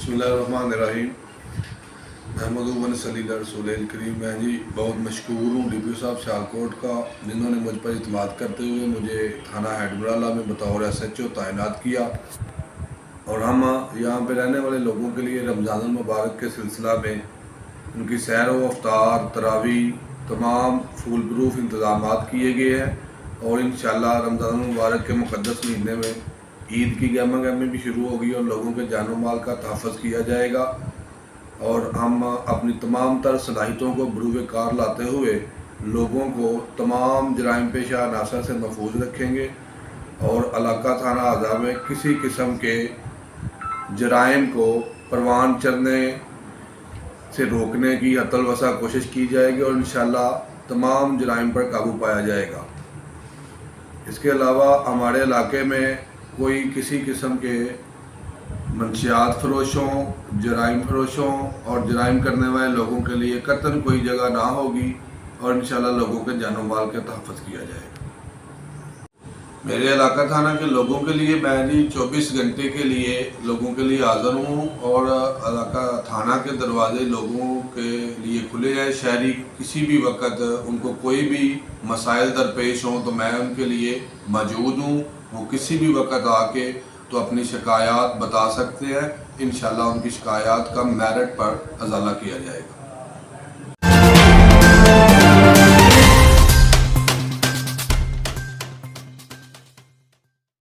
बिस्मिल्लाहिर्रहमानिर्रहीम। अहमद सली रसूल करीम। मैं जी बहुत मशकूर हूँ DPO साहब सियालकोट का, जिन्होंने मुझ पर इत्मीनान करते हुए मुझे थाना हैडबराला में बतौर SHO तैनात किया। और हम यहाँ पे रहने वाले लोगों के लिए रमज़ान मुबारक के सिलसिला में उनकी सैर व अफ्तार तरावी तमाम फूल प्रूफ इंतज़ाम किए गए हैं। और इंशाअल्लाह रमज़ान मुबारक के मुक़द्दस महीने में ईद की गहमा गहमी भी शुरू होगी और लोगों के जान माल का तहफ़्फ़ुज़ किया जाएगा। और हम अपनी तमाम तर सलाहियतों को बरूए कार लाते हुए लोगों को तमाम जराइम पेशा अनासर से महफूज रखेंगे और इलाका थाना आज़ा में किसी किस्म के जराइम को परवान चढ़ने से रोकने की हतल वसा कोशिश की जाएगी और इंशाअल्लाह तमाम जराइम पर काबू पाया जाएगा। इसके अलावा हमारे इलाके में कोई किसी किस्म के मंशियात फरोशों, जराइम फरोशों और जराइम करने वाले लोगों के लिए कतई कोई जगह ना होगी और इंशाअल्लाह लोगों के जान माल का तहफ़्फ़ुज़ किया जाएगा। मेरे इलाका थाना के लोगों के लिए मैं जी 24 घंटे के लिए लोगों के लिए हाज़िर हूँ और इलाका थाना के दरवाजे लोगों के लिए खुले हैं। शहरी किसी भी वक्त उनको कोई भी मसाइल दरपेश हों तो मैं उनके लिए मौजूद हूँ। वो किसी भी वक्त आके तो अपनी शिकायत बता सकते हैं। इंशाअल्लाह उनकी शिकायत का मेरिट पर अज़ाला किया जाएगा।